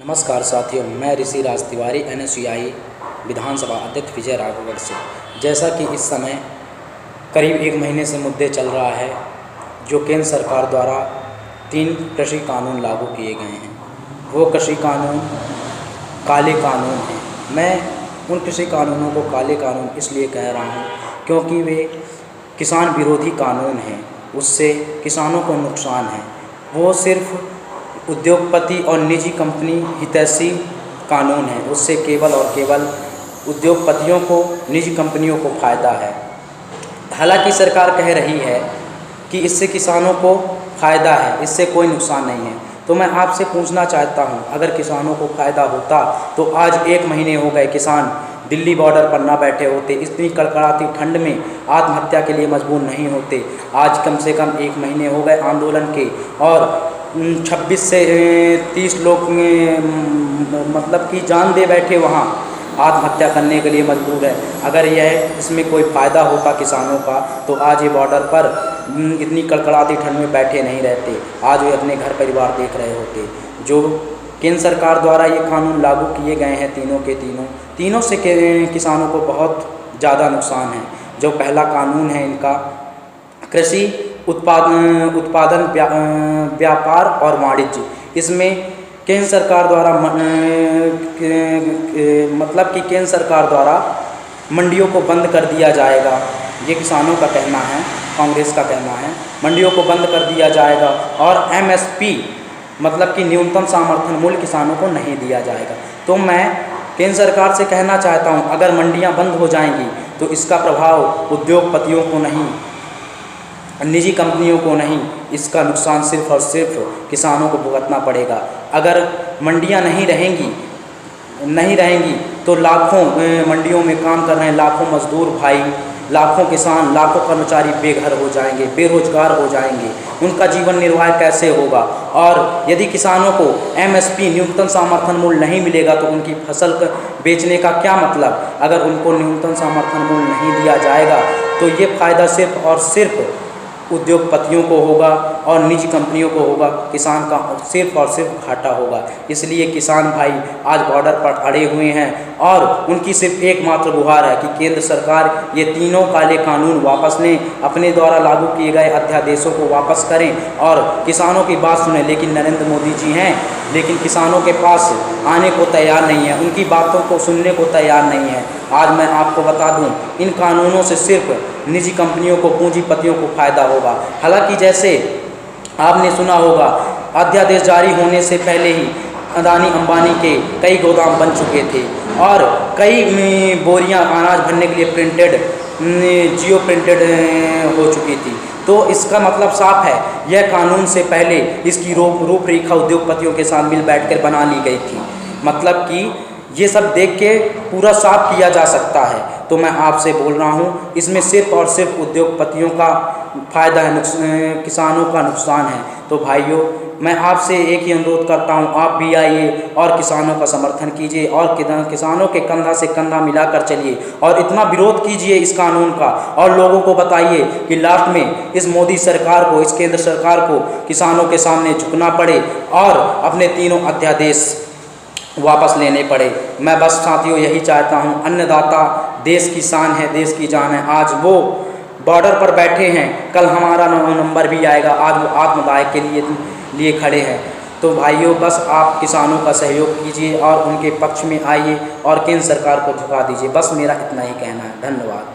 नमस्कार साथियों, मैं ऋषि राज तिवारी NSUI विधानसभा अध्यक्ष विजय राघवगढ़ से। जैसा कि इस समय करीब 1 महीने से मुद्दे चल रहा है, जो केंद्र सरकार द्वारा 3 कृषि कानून लागू किए गए हैं। वो कृषि कानून काले कानून हैं। मैं उन कृषि कानूनों को काले कानून इसलिए कह रहा हूँ क्योंकि वे किसान विरोधी कानून हैं। उससे किसानों को नुकसान है। वो सिर्फ उद्योगपति और निजी कंपनी हितैषी कानून है। उससे केवल और केवल उद्योगपतियों को, निजी कंपनियों को फ़ायदा है। हालांकि सरकार कह रही है कि इससे किसानों को फ़ायदा है, इससे कोई नुकसान नहीं है। तो मैं आपसे पूछना चाहता हूं, अगर किसानों को फ़ायदा होता तो आज 1 महीने हो गए किसान दिल्ली बॉर्डर पर ना बैठे होते, इतनी कड़कड़ाती ठंड में आत्महत्या के लिए मजबूर नहीं होते। आज कम से कम 1 महीने हो गए आंदोलन के, और 26 से 30 लोग मतलब कि जान दे बैठे वहाँ आत्महत्या करने के लिए मजबूर है। अगर यह इसमें कोई फ़ायदा होता किसानों का तो आज ये बॉर्डर पर इतनी कड़कड़ाती ठंड में बैठे नहीं रहते। आज वे अपने घर परिवार देख रहे होते। जो केंद्र सरकार द्वारा ये कानून लागू किए गए हैं, तीनों से किसानों को बहुत ज़्यादा नुकसान है। जो पहला कानून है इनका, कृषि उत्पादन व्यापार और वाणिज्य, इसमें केंद्र सरकार द्वारा मतलब कि केंद्र सरकार द्वारा मंडियों को बंद कर दिया जाएगा। ये किसानों का कहना है, कांग्रेस का कहना है। मंडियों को बंद कर दिया जाएगा और MSP मतलब कि न्यूनतम समर्थन मूल्य किसानों को नहीं दिया जाएगा। तो मैं केंद्र सरकार से कहना चाहता हूँ, अगर मंडियाँ बंद हो जाएंगी तो इसका प्रभाव उद्योगपतियों को नहीं, निजी कंपनियों को नहीं, इसका नुकसान सिर्फ और सिर्फ किसानों को भुगतना पड़ेगा। अगर मंडियां नहीं रहेंगी तो लाखों मंडियों में काम कर रहे हैं लाखों मजदूर भाई, लाखों किसान, लाखों कर्मचारी बेघर हो जाएंगे, बेरोजगार हो जाएंगे। उनका जीवन निर्वाह कैसे होगा? और यदि किसानों को MSP न्यूनतम समर्थन मूल्य नहीं मिलेगा तो उनकी फसल बेचने का क्या मतलब? अगर उनको न्यूनतम समर्थन मूल्य नहीं दिया जाएगा तो ये फ़ायदा सिर्फ और सिर्फ उद्योगपतियों को होगा और निजी कंपनियों को होगा। किसान का सिर्फ और सिर्फ घाटा होगा। इसलिए किसान भाई आज बॉर्डर पर अड़े हुए हैं और उनकी सिर्फ एकमात्र गुहार है कि केंद्र सरकार ये तीनों काले कानून वापस लें, अपने द्वारा लागू किए गए अध्यादेशों को वापस करें और किसानों की बात सुनें। लेकिन नरेंद्र मोदी जी हैं, लेकिन किसानों के पास आने को तैयार नहीं है, उनकी बातों को सुनने को तैयार नहीं है। आज मैं आपको बता दूं, इन कानूनों से सिर्फ निजी कंपनियों को, पूंजीपतियों को फ़ायदा होगा। हालांकि जैसे आपने सुना होगा, अध्यादेश जारी होने से पहले ही अदानी अंबानी के कई गोदाम बन चुके थे और कई बोरियां अनाज भरने के लिए जियो प्रिंटेड हो चुकी थी। तो इसका मतलब साफ है, यह कानून से पहले इसकी रूपरेखा उद्योगपतियों के साथ मिल बैठकर बना ली गई थी। मतलब कि ये सब देख के पूरा साफ किया जा सकता है। तो मैं आपसे बोल रहा हूँ, इसमें सिर्फ और सिर्फ उद्योगपतियों का फ़ायदा है, किसानों का नुकसान है। तो भाइयों, मैं आपसे एक ही अनुरोध करता हूँ, आप भी आइए और किसानों का समर्थन कीजिए और किसानों के कंधा से कंधा मिलाकर चलिए और इतना विरोध कीजिए इस कानून का और लोगों को बताइए कि लास्ट में इस मोदी सरकार को, इस केंद्र सरकार को किसानों के सामने झुकना पड़े और अपने तीनों अध्यादेश वापस लेने पड़े। मैं बस साथियों यही चाहता हूँ, अन्नदाता देश की शान है, देश की जान है। आज वो बॉर्डर पर बैठे हैं, कल हमारा नंबर भी आएगा। आज वो आत्मदाह के लिए खड़े हैं। तो भाइयों, बस आप किसानों का सहयोग कीजिए और उनके पक्ष में आइए और केंद्र सरकार को झुका दीजिए। बस मेरा इतना ही कहना है। धन्यवाद।